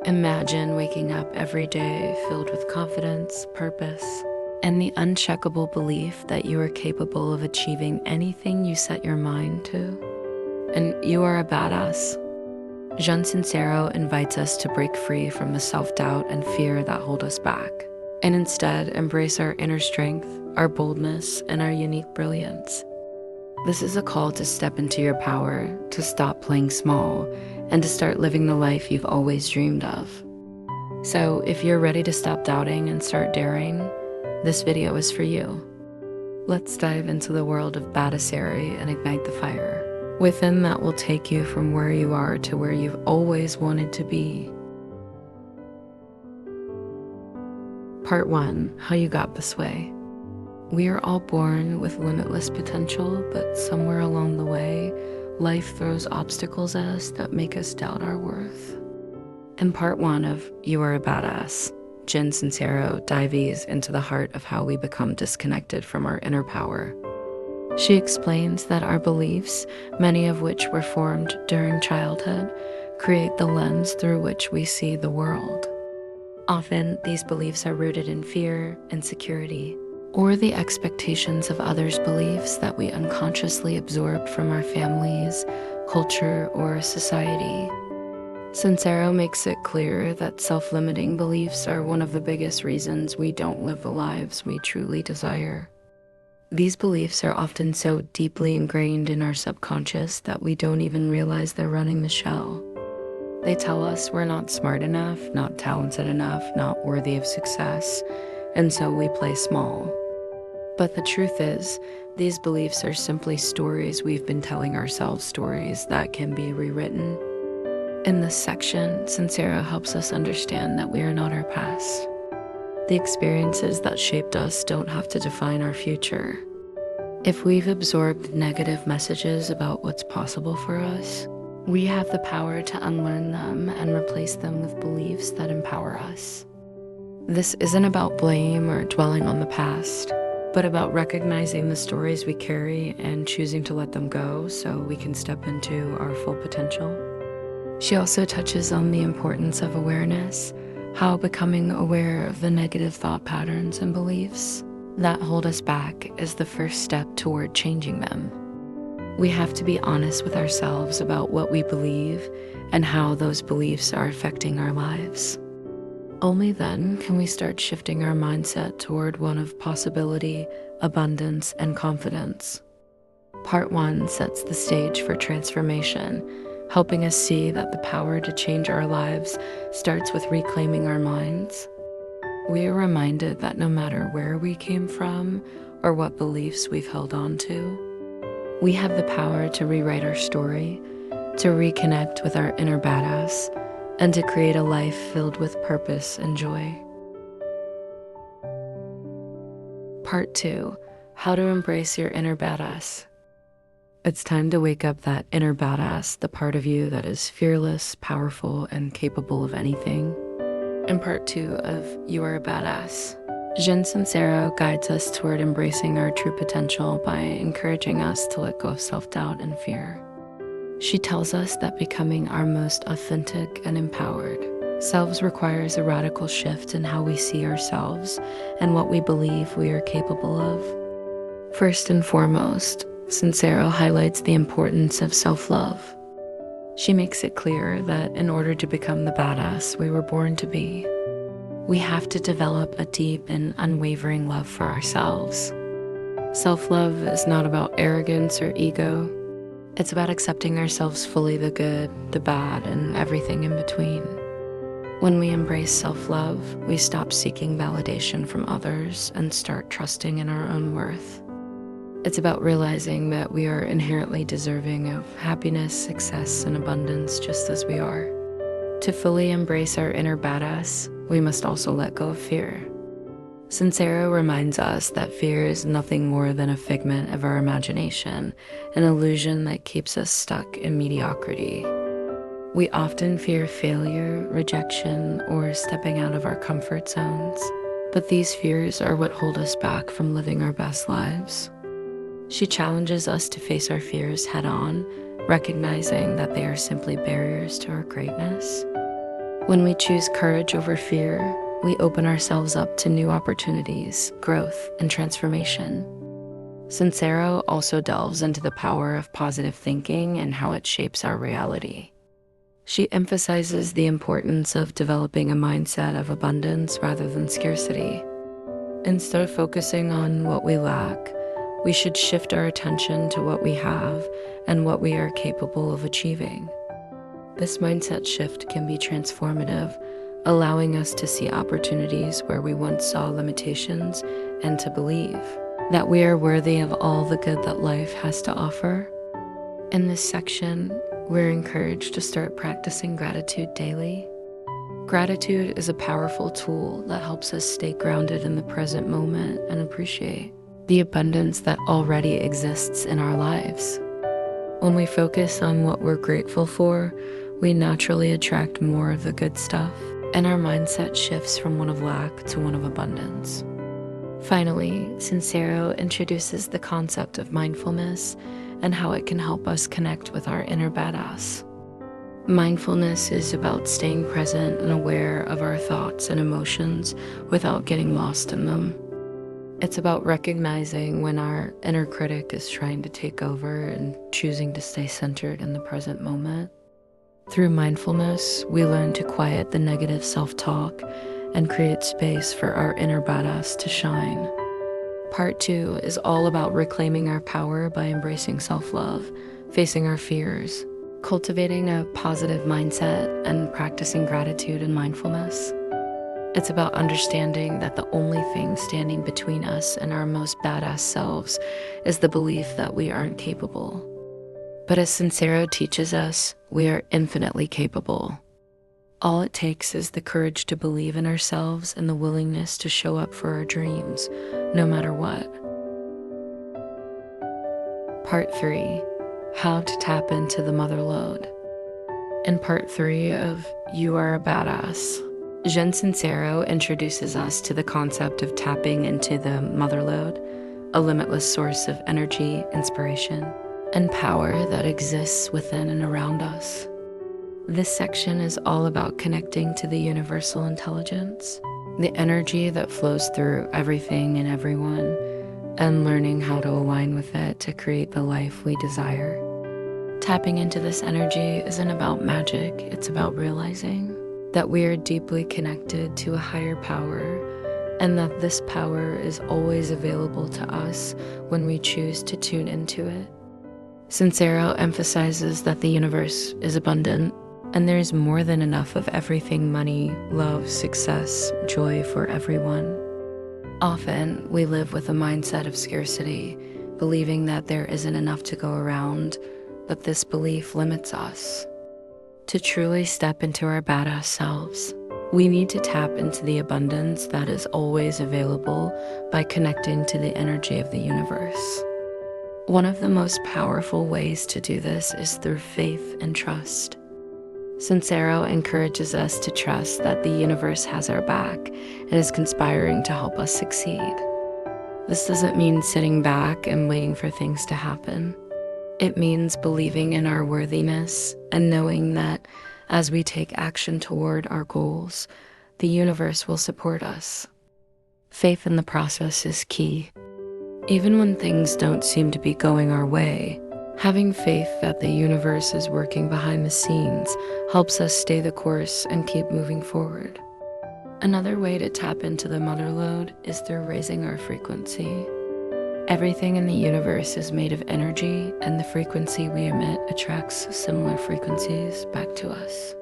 Imagine waking up every day filled with confidence, purpose, and the uncheckable belief that you are capable of achieving anything you set your mind to. And you are a badass. Jen Sincero invites us to break free from the self-doubt and fear that hold us back, and instead embrace our inner strength, our boldness, and our unique brilliance. This is a call to step into your power, to stop playing small, and to start living the life you've always dreamed of. So if you're ready to stop doubting and start daring, this video is for you. Let's dive into the world of badassery and ignite the fire. Within that will take you from where you are to where you've always wanted to be. Part 1, how you got this way. We are all born with limitless potential, but somewhere along the way, life throws obstacles at us that make us doubt our worth. In part 1 of You Are a Badass, Jen Sincero dives into the heart of how we become disconnected from our inner power. She explains that our beliefs, many of which were formed during childhood, create the lens through which we see the world. Often, these beliefs are rooted in fear, insecurity, or the expectations of others' beliefs that we unconsciously absorbed from our families, culture, or society. Sincero makes it clear that self-limiting beliefs are one of the biggest reasons we don't live the lives we truly desire. These beliefs are often so deeply ingrained in our subconscious that we don't even realize they're running the show. They tell us we're not smart enough, not talented enough, not worthy of success, and so we play small. But the truth is, these beliefs are simply stories we've been telling ourselves, stories that can be rewritten. In this section, Sincero helps us understand that we are not our past. The experiences that shaped us don't have to define our future. If we've absorbed negative messages about what's possible for us, we have the power to unlearn them and replace them with beliefs that empower us. This isn't about blame or dwelling on the past, but about recognizing the stories we carry and choosing to let them go so we can step into our full potential. She also touches on the importance of awareness, how becoming aware of the negative thought patterns and beliefs that hold us back is the first step toward changing them. We have to be honest with ourselves about what we believe and how those beliefs are affecting our lives. Only then can we start shifting our mindset toward one of possibility, abundance, and confidence. Part 1 sets the stage for transformation, helping us see that the power to change our lives starts with reclaiming our minds. We are reminded that no matter where we came from or what beliefs we've held on to, we have the power to rewrite our story, to reconnect with our inner badass, and to create a life filled with purpose and joy. Part 2, how to embrace your inner badass. It's time to wake up that inner badass, the part of you that is fearless, powerful, and capable of anything. In part 2 of You Are a Badass, Jen Sincero guides us toward embracing our true potential by encouraging us to let go of self-doubt and fear. She tells us that becoming our most authentic and empowered selves requires a radical shift in how we see ourselves and what we believe we are capable of. First and foremost, Sincero highlights the importance of self-love. She makes it clear that in order to become the badass we were born to be, we have to develop a deep and unwavering love for ourselves. Self-love is not about arrogance or ego. It's about accepting ourselves fully, the good, the bad, and everything in between. When we embrace self-love, we stop seeking validation from others and start trusting in our own worth. It's about realizing that we are inherently deserving of happiness, success, and abundance just as we are. To fully embrace our inner badass, we must also let go of fear. Sincero reminds us that fear is nothing more than a figment of our imagination, an illusion that keeps us stuck in mediocrity. We often fear failure, rejection, or stepping out of our comfort zones, but these fears are what hold us back from living our best lives. She challenges us to face our fears head-on, recognizing that they are simply barriers to our greatness. When we choose courage over fear, we open ourselves up to new opportunities, growth, and transformation. Sincero also delves into the power of positive thinking and how it shapes our reality. She emphasizes the importance of developing a mindset of abundance rather than scarcity. Instead of focusing on what we lack, we should shift our attention to what we have and what we are capable of achieving. This mindset shift can be transformative, allowing us to see opportunities where we once saw limitations and to believe that we are worthy of all the good that life has to offer. In this section, we're encouraged to start practicing gratitude daily. Gratitude is a powerful tool that helps us stay grounded in the present moment and appreciate the abundance that already exists in our lives. When we focus on what we're grateful for, we naturally attract more of the good stuff, and our mindset shifts from one of lack to one of abundance. Finally, Sincero introduces the concept of mindfulness and how it can help us connect with our inner badass. Mindfulness is about staying present and aware of our thoughts and emotions without getting lost in them. It's about recognizing when our inner critic is trying to take over and choosing to stay centered in the present moment. Through mindfulness, we learn to quiet the negative self-talk and create space for our inner badass to shine. Part 2 is all about reclaiming our power by embracing self-love, facing our fears, cultivating a positive mindset, and practicing gratitude and mindfulness. It's about understanding that the only thing standing between us and our most badass selves is the belief that we aren't capable. But as Sincero teaches us, we are infinitely capable. All it takes is the courage to believe in ourselves and the willingness to show up for our dreams, no matter what. Part 3, how to tap into the mother lode. In part 3 of You Are a Badass, Jen Sincero introduces us to the concept of tapping into the mother lode, a limitless source of energy, inspiration, and power that exists within and around us. This section is all about connecting to the universal intelligence, the energy that flows through everything and everyone, and learning how to align with it to create the life we desire. Tapping into this energy isn't about magic, it's about realizing that we are deeply connected to a higher power, and that this power is always available to us when we choose to tune into it. Sincero emphasizes that the universe is abundant, and there is more than enough of everything: money, love, success, joy for everyone. Often, we live with a mindset of scarcity, believing that there isn't enough to go around, but this belief limits us. To truly step into our badass selves, we need to tap into the abundance that is always available by connecting to the energy of the universe. One of the most powerful ways to do this is through faith and trust. Sincero encourages us to trust that the universe has our back and is conspiring to help us succeed. This doesn't mean sitting back and waiting for things to happen. It means believing in our worthiness and knowing that as we take action toward our goals, the universe will support us. Faith in the process is key. Even when things don't seem to be going our way, having faith that the universe is working behind the scenes helps us stay the course and keep moving forward. Another way to tap into the mother lode is through raising our frequency. Everything in the universe is made of energy, and the frequency we emit attracts similar frequencies back to us.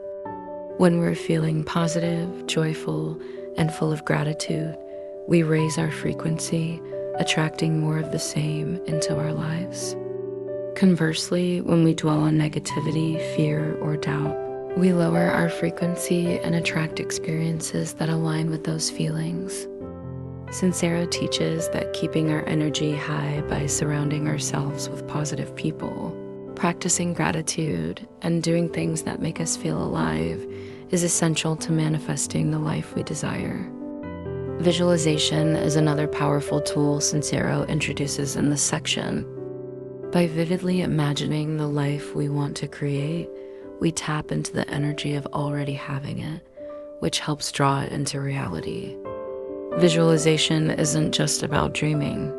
When we're feeling positive, joyful, and full of gratitude, we raise our frequency, attracting more of the same into our lives. Conversely, when we dwell on negativity, fear, or doubt, we lower our frequency and attract experiences that align with those feelings. Sincero teaches that keeping our energy high by surrounding ourselves with positive people, practicing gratitude, and doing things that make us feel alive is essential to manifesting the life we desire. Visualization is another powerful tool Sincero introduces in this section. By vividly imagining the life we want to create, we tap into the energy of already having it, which helps draw it into reality. Visualization isn't just about dreaming.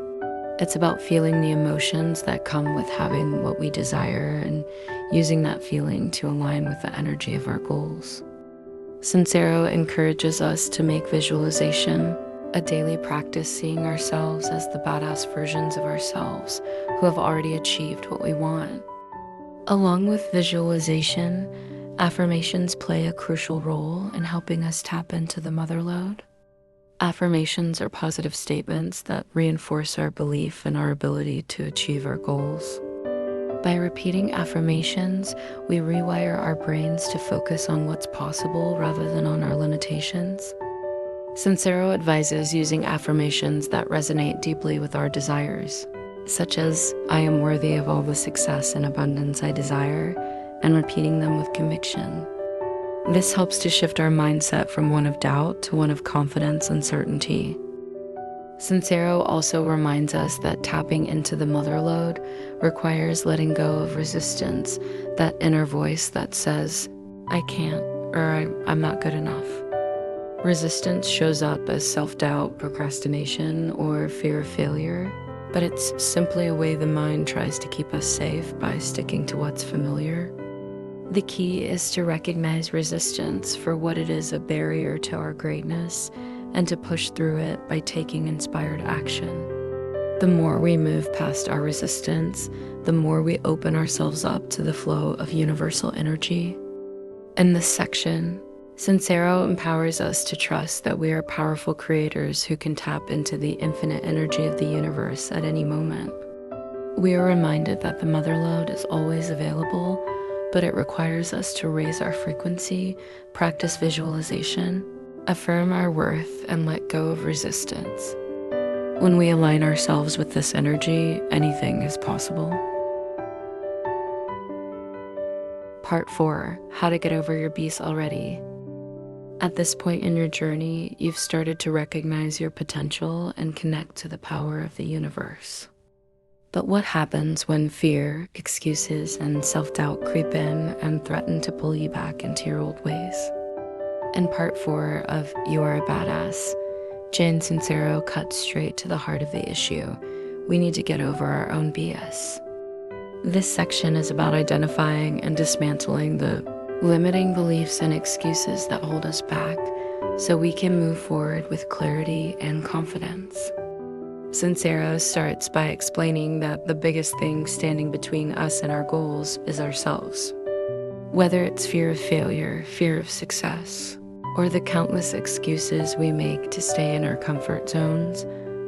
It's about feeling the emotions that come with having what we desire and using that feeling to align with the energy of our goals. Sincero encourages us to make visualization a daily practice, seeing ourselves as the badass versions of ourselves who have already achieved what we want. Along with visualization, affirmations play a crucial role in helping us tap into the mother lode. Affirmations are positive statements that reinforce our belief in our ability to achieve our goals. By repeating affirmations, we rewire our brains to focus on what's possible rather than on our limitations. Sincero advises using affirmations that resonate deeply with our desires, such as, "I am worthy of all the success and abundance I desire," and repeating them with conviction. This helps to shift our mindset from one of doubt to one of confidence and certainty. Sincero also reminds us that tapping into the mother lode requires letting go of resistance, that inner voice that says, "I can't," or I'm not good enough. Resistance shows up as self-doubt, procrastination, or fear of failure, but it's simply a way the mind tries to keep us safe by sticking to what's familiar. The key is to recognize resistance for what it is, a barrier to our greatness, and to push through it by taking inspired action. The more we move past our resistance, the more we open ourselves up to the flow of universal energy. In this section, Sincero empowers us to trust that we are powerful creators who can tap into the infinite energy of the universe at any moment. We are reminded that the mother lode is always available, but it requires us to raise our frequency, practice visualization, affirm our worth, and let go of resistance. When we align ourselves with this energy, anything is possible. Part 4, how to get over your BS already. At this point in your journey, you've started to recognize your potential and connect to the power of the universe. But what happens when fear, excuses, and self-doubt creep in and threaten to pull you back into your old ways? In part 4 of You Are a Badass, Jen Sincero cuts straight to the heart of the issue. We need to get over our own BS. This section is about identifying and dismantling the limiting beliefs and excuses that hold us back so we can move forward with clarity and confidence. Sincero starts by explaining that the biggest thing standing between us and our goals is ourselves. Whether it's fear of failure, fear of success, or the countless excuses we make to stay in our comfort zones,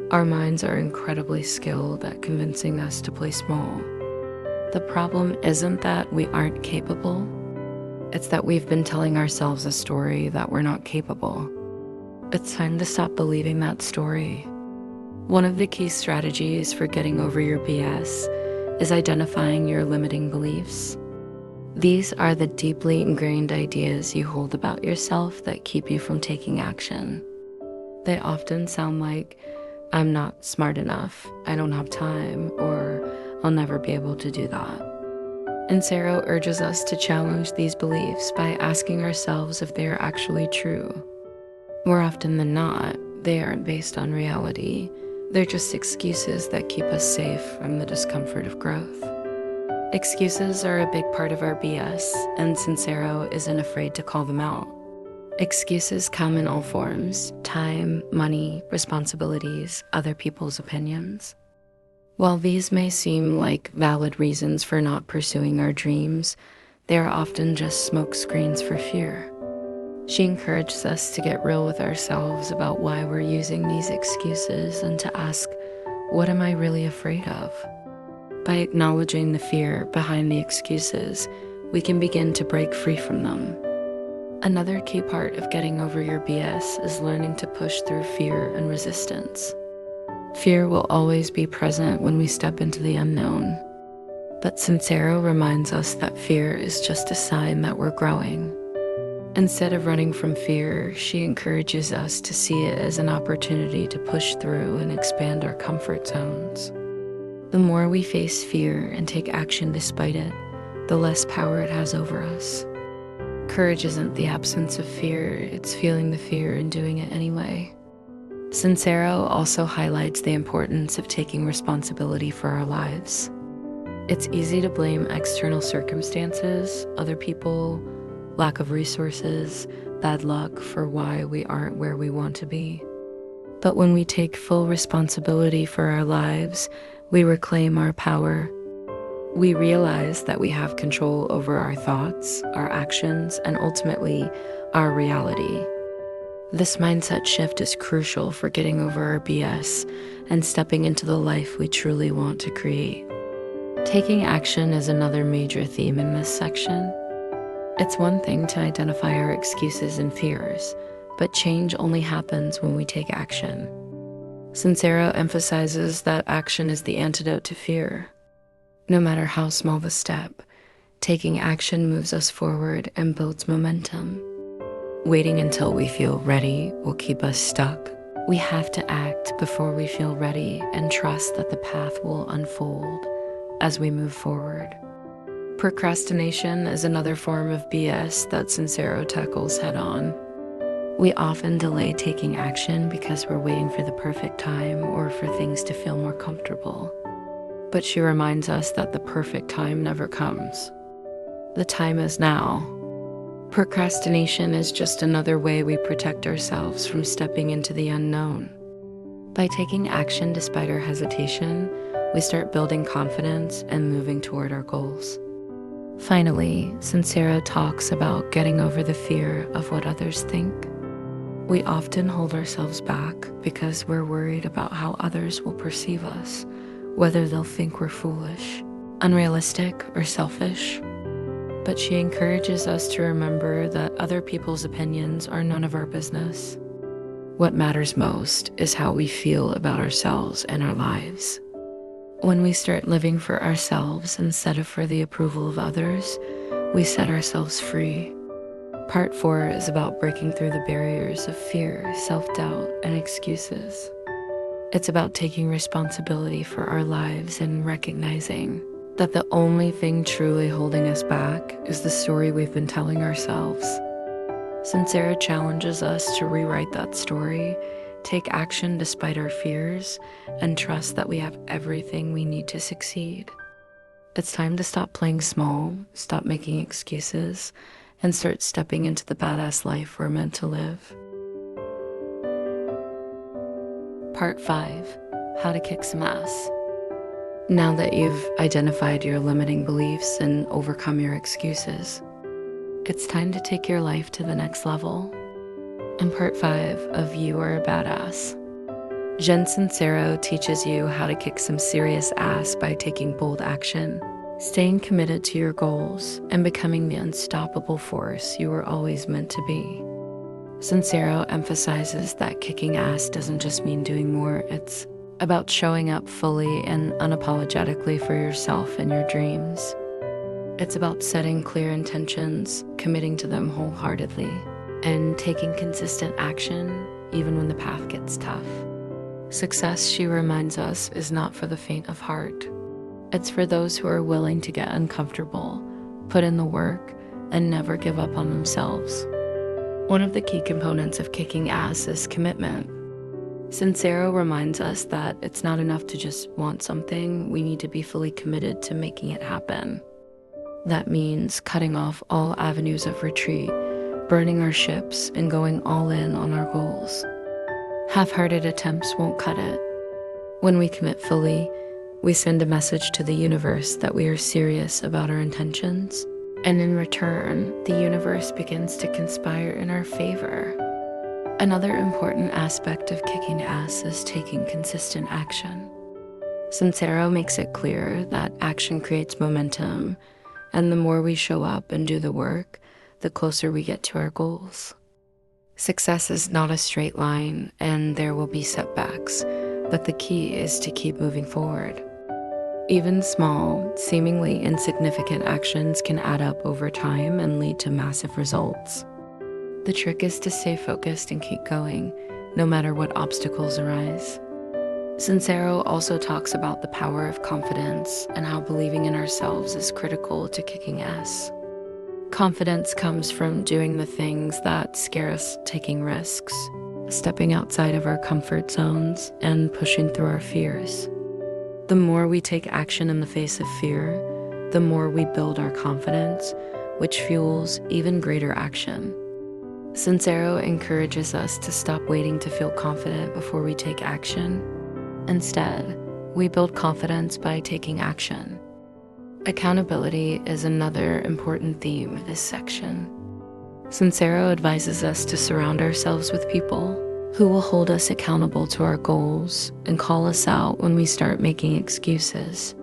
our minds are incredibly skilled at convincing us to play small. The problem isn't that we aren't capable, it's that we've been telling ourselves a story that we're not capable. It's time to stop believing that story. One of the key strategies for getting over your BS is identifying your limiting beliefs. These are the deeply ingrained ideas you hold about yourself that keep you from taking action. They often sound like, "I'm not smart enough, I don't have time," or "I'll never be able to do that." Sincero urges us to challenge these beliefs by asking ourselves if they are actually true. More often than not, they aren't based on reality. They're just excuses that keep us safe from the discomfort of growth. Excuses are a big part of our BS, and Sincero isn't afraid to call them out. Excuses come in all forms: time, money, responsibilities, other people's opinions. While these may seem like valid reasons for not pursuing our dreams, they are often just smokescreens for fear. She encourages us to get real with ourselves about why we're using these excuses and to ask, what am I really afraid of? By acknowledging the fear behind the excuses, we can begin to break free from them. Another key part of getting over your BS is learning to push through fear and resistance. Fear will always be present when we step into the unknown, but Sincero reminds us that fear is just a sign that we're growing. Instead of running from fear, she encourages us to see it as an opportunity to push through and expand our comfort zones. The more we face fear and take action despite it, the less power it has over us. Courage isn't the absence of fear, it's feeling the fear and doing it anyway. Sincero also highlights the importance of taking responsibility for our lives. It's easy to blame external circumstances, other people, lack of resources, bad luck for why we aren't where we want to be. But when we take full responsibility for our lives, we reclaim our power. We realize that we have control over our thoughts, our actions, and ultimately, our reality. This mindset shift is crucial for getting over our BS and stepping into the life we truly want to create. Taking action is another major theme in this section. It's one thing to identify our excuses and fears, but change only happens when we take action. Sincero emphasizes that action is the antidote to fear. No matter how small the step, taking action moves us forward and builds momentum. Waiting until we feel ready will keep us stuck. We have to act before we feel ready and trust that the path will unfold as we move forward. Procrastination is another form of BS that Sincero tackles head-on. We often delay taking action because we're waiting for the perfect time or for things to feel more comfortable. But she reminds us that the perfect time never comes. The time is now. Procrastination is just another way we protect ourselves from stepping into the unknown. By taking action despite our hesitation, we start building confidence and moving toward our goals. Finally, Sincero talks about getting over the fear of what others think. We often hold ourselves back because we're worried about how others will perceive us, whether they'll think we're foolish, unrealistic, or selfish. But she encourages us to remember that other people's opinions are none of our business. What matters most is how we feel about ourselves and our lives. When we start living for ourselves instead of for the approval of others, we set ourselves free. Part 4 is about breaking through the barriers of fear, self-doubt, and excuses. It's about taking responsibility for our lives and recognizing that the only thing truly holding us back is the story we've been telling ourselves. Sincero challenges us to rewrite that story, take action despite our fears, and trust that we have everything we need to succeed. It's time to stop playing small, stop making excuses, and start stepping into the badass life we're meant to live. Part 5, how to kick some ass. Now that you've identified your limiting beliefs and overcome your excuses, it's time to take your life to the next level. In Part 5 of You Are a Badass, Jen Sincero teaches you how to kick some serious ass by taking bold action, staying committed to your goals, and becoming the unstoppable force you were always meant to be. Sincero emphasizes that kicking ass doesn't just mean doing more, it's about showing up fully and unapologetically for yourself and your dreams. It's about setting clear intentions, committing to them wholeheartedly, and taking consistent action even when the path gets tough. Success, she reminds us, is not for the faint of heart. It's for those who are willing to get uncomfortable, put in the work, and never give up on themselves. One of the key components of kicking ass is commitment. Sincero reminds us that it's not enough to just want something, we need to be fully committed to making it happen. That means cutting off all avenues of retreat, burning our ships, and going all in on our goals. Half-hearted attempts won't cut it. When we commit fully, we send a message to the universe that we are serious about our intentions, and in return, the universe begins to conspire in our favor. Another important aspect of kicking ass is taking consistent action. Sincero makes it clear that action creates momentum, and the more we show up and do the work, the closer we get to our goals. Success is not a straight line, and there will be setbacks, but the key is to keep moving forward. Even small, seemingly insignificant actions can add up over time and lead to massive results. The trick is to stay focused and keep going, no matter what obstacles arise. Sincero also talks about the power of confidence and how believing in ourselves is critical to kicking ass. Confidence comes from doing the things that scare us, taking risks, stepping outside of our comfort zones, and pushing through our fears. The more we take action in the face of fear, the more we build our confidence, which fuels even greater action. Sincero encourages us to stop waiting to feel confident before we take action. Instead, we build confidence by taking action. Accountability is another important theme in this section. Sincero advises us to surround ourselves with people who will hold us accountable to our goals and call us out when we start making excuses.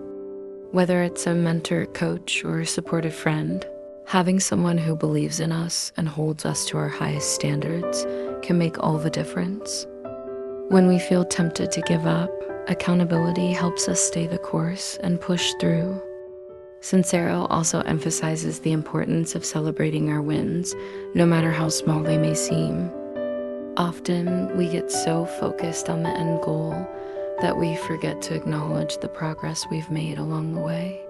Whether it's a mentor, coach, or a supportive friend, having someone who believes in us and holds us to our highest standards can make all the difference. When we feel tempted to give up, accountability helps us stay the course and push through. Sincero also emphasizes the importance of celebrating our wins, no matter how small they may seem. Often, we get so focused on the end goal that we forget to acknowledge the progress we've made along the way.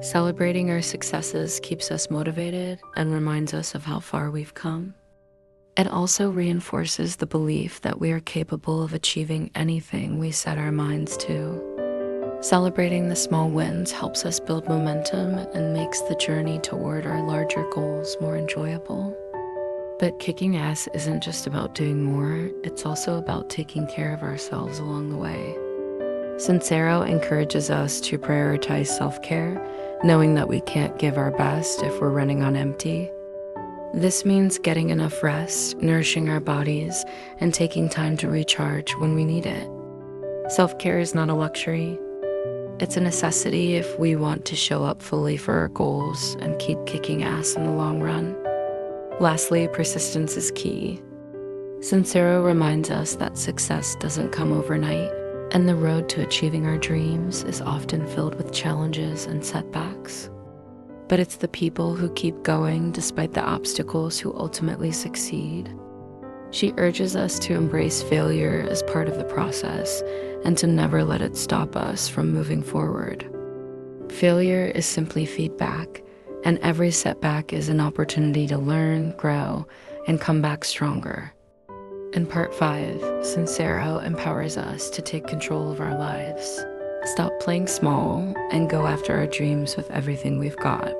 Celebrating our successes keeps us motivated and reminds us of how far we've come. It also reinforces the belief that we are capable of achieving anything we set our minds to. Celebrating the small wins helps us build momentum and makes the journey toward our larger goals more enjoyable. But kicking ass isn't just about doing more, it's also about taking care of ourselves along the way. Sincero encourages us to prioritize self-care, knowing that we can't give our best if we're running on empty. This means getting enough rest, nourishing our bodies, and taking time to recharge when we need it. Self-care is not a luxury. It's a necessity if we want to show up fully for our goals and keep kicking ass in the long run. Lastly, persistence is key. Sincero reminds us that success doesn't come overnight, and the road to achieving our dreams is often filled with challenges and setbacks. But it's the people who keep going despite the obstacles who ultimately succeed. She urges us to embrace failure as part of the process and to never let it stop us from moving forward. Failure is simply feedback, and every setback is an opportunity to learn, grow, and come back stronger. In part 5, Sincero empowers us to take control of our lives, stop playing small, and go after our dreams with everything we've got.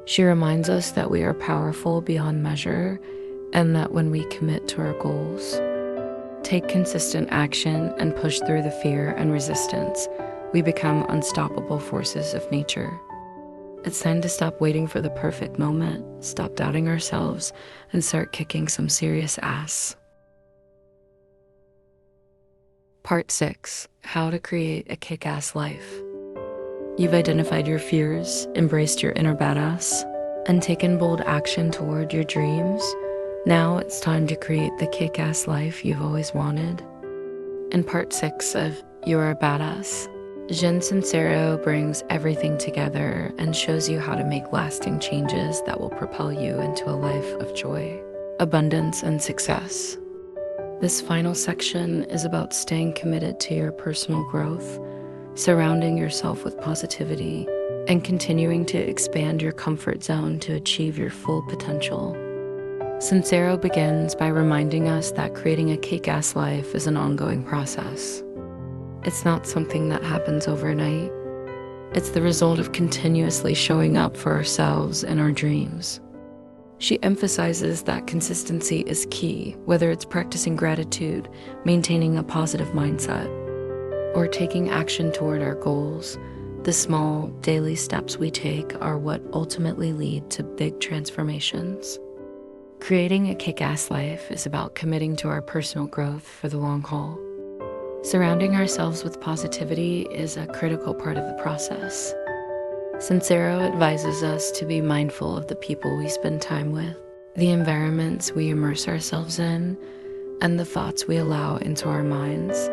She reminds us that we are powerful beyond measure and that when we commit to our goals, take consistent action, and push through the fear and resistance, we become unstoppable forces of nature. It's time to stop waiting for the perfect moment, stop doubting ourselves, and start kicking some serious ass. Part 6, How to Create a Kick-Ass Life. You've identified your fears, embraced your inner badass, and taken bold action toward your dreams. Now it's time to create the kick-ass life you've always wanted. In part 6 of You're a Badass, Jen Sincero brings everything together and shows you how to make lasting changes that will propel you into a life of joy, abundance, and success. This final section is about staying committed to your personal growth, surrounding yourself with positivity, and continuing to expand your comfort zone to achieve your full potential. Sincero begins by reminding us that creating a kick-ass life is an ongoing process. It's not something that happens overnight. It's the result of continuously showing up for ourselves and our dreams. She emphasizes that consistency is key, whether it's practicing gratitude, maintaining a positive mindset, or taking action toward our goals. The small, daily steps we take are what ultimately lead to big transformations. Creating a kick-ass life is about committing to our personal growth for the long haul. Surrounding ourselves with positivity is a critical part of the process. Sincero advises us to be mindful of the people we spend time with, the environments we immerse ourselves in, and the thoughts we allow into our minds.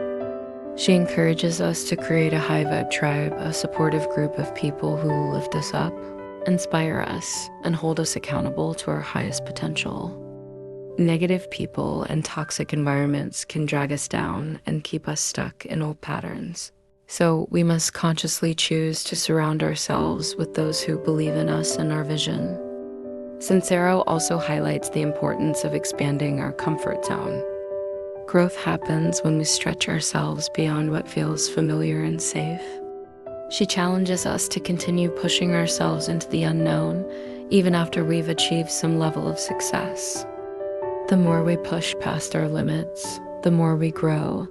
She encourages us to create a high-vibe tribe, a supportive group of people who will lift us up, inspire us, and hold us accountable to our highest potential. Negative people and toxic environments can drag us down and keep us stuck in old patterns. So we must consciously choose to surround ourselves with those who believe in us and our vision. Sincero also highlights the importance of expanding our comfort zone. Growth happens when we stretch ourselves beyond what feels familiar and safe. She challenges us to continue pushing ourselves into the unknown, even after we've achieved some level of success. The more we push past our limits, the more we grow,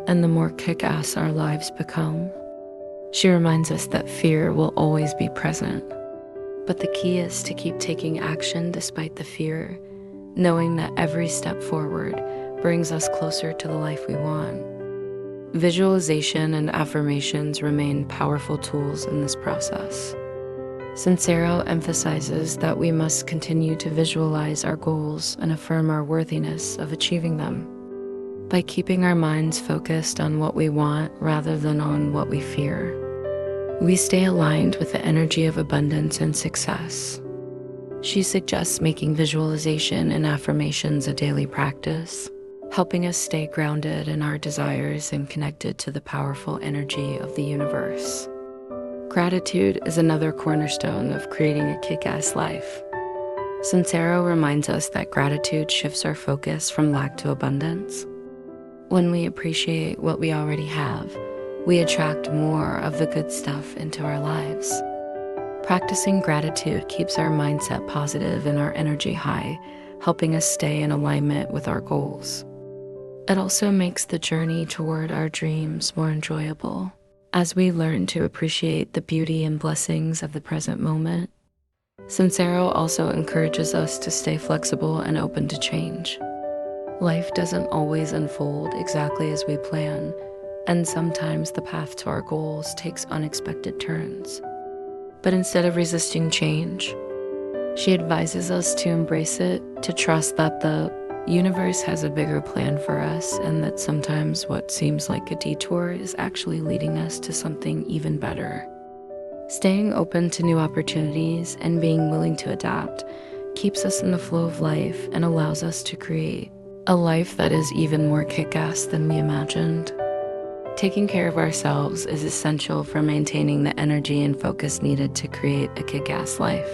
and the more kick-ass our lives become. She reminds us that fear will always be present, but the key is to keep taking action despite the fear, knowing that every step forward brings us closer to the life we want. Visualization and affirmations remain powerful tools in this process. Sincero emphasizes that we must continue to visualize our goals and affirm our worthiness of achieving them. By keeping our minds focused on what we want rather than on what we fear, we stay aligned with the energy of abundance and success. She suggests making visualization and affirmations a daily practice, helping us stay grounded in our desires and connected to the powerful energy of the universe. Gratitude is another cornerstone of creating a kick-ass life. Sincero reminds us that gratitude shifts our focus from lack to abundance. When we appreciate what we already have, we attract more of the good stuff into our lives. Practicing gratitude keeps our mindset positive and our energy high, helping us stay in alignment with our goals. It also makes the journey toward our dreams more enjoyable, as we learn to appreciate the beauty and blessings of the present moment. Sincero also encourages us to stay flexible and open to change. Life doesn't always unfold exactly as we plan, and sometimes the path to our goals takes unexpected turns. But instead of resisting change, she advises us to embrace it, to trust that the universe has a bigger plan for us, and that sometimes what seems like a detour is actually leading us to something even better. Staying open to new opportunities and being willing to adapt keeps us in the flow of life and allows us to create a life that is even more kick-ass than we imagined. Taking care of ourselves is essential for maintaining the energy and focus needed to create a kick-ass life.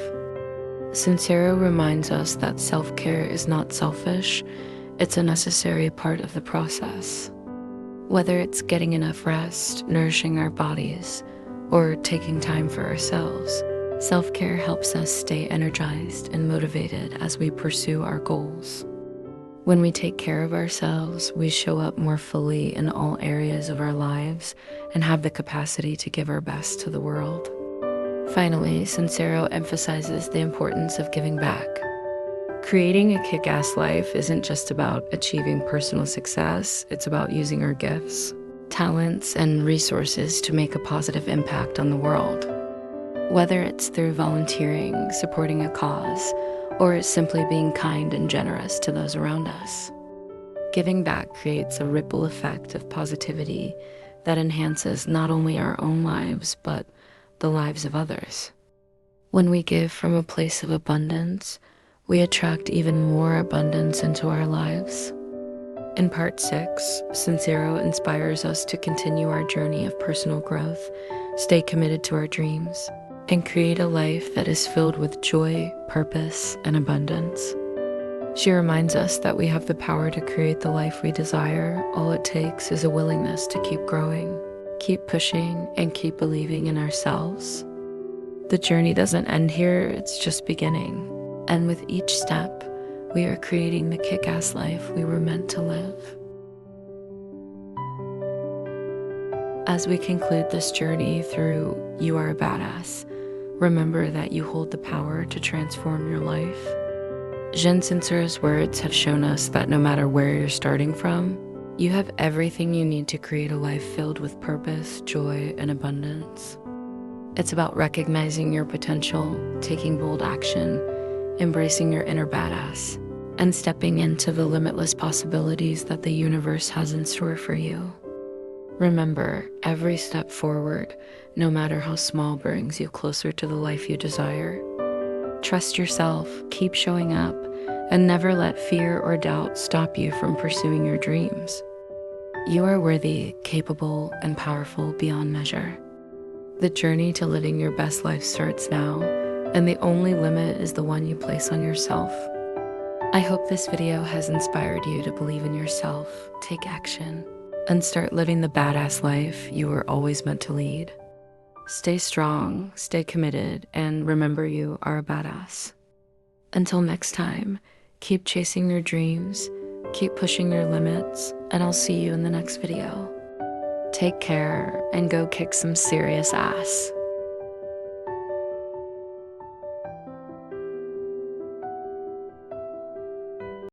Sincero reminds us that self-care is not selfish, it's a necessary part of the process. Whether it's getting enough rest, nourishing our bodies, or taking time for ourselves, self-care helps us stay energized and motivated as we pursue our goals. When we take care of ourselves, we show up more fully in all areas of our lives and have the capacity to give our best to the world. Finally, Sincero emphasizes the importance of giving back. Creating a kick-ass life isn't just about achieving personal success, it's about using our gifts, talents, and resources to make a positive impact on the world. Whether it's through volunteering, supporting a cause, or simply being kind and generous to those around us. Giving back creates a ripple effect of positivity that enhances not only our own lives, but the lives of others. When we give from a place of abundance, we attract even more abundance into our lives. In part 6, Sincero inspires us to continue our journey of personal growth, stay committed to our dreams, and create a life that is filled with joy, purpose, and abundance. She reminds us that we have the power to create the life we desire. All it takes is a willingness to keep growing, keep pushing, and keep believing in ourselves. The journey doesn't end here, it's just beginning. And with each step, we are creating the kick-ass life we were meant to live. As we conclude this journey through You Are a Badass, remember that you hold the power to transform your life. Jen Sincero's words have shown us that no matter where you're starting from, you have everything you need to create a life filled with purpose, joy, and abundance. It's about recognizing your potential, taking bold action, embracing your inner badass, and stepping into the limitless possibilities that the universe has in store for you. Remember, every step forward, no matter how small, brings you closer to the life you desire. Trust yourself, keep showing up, and never let fear or doubt stop you from pursuing your dreams. You are worthy, capable, and powerful beyond measure. The journey to living your best life starts now, and the only limit is the one you place on yourself. I hope this video has inspired you to believe in yourself, take action, and start living the badass life you were always meant to lead. Stay strong, stay committed, and remember you are a badass. Until next time, keep chasing your dreams, keep pushing your limits, and I'll see you in the next video. Take care and go kick some serious ass.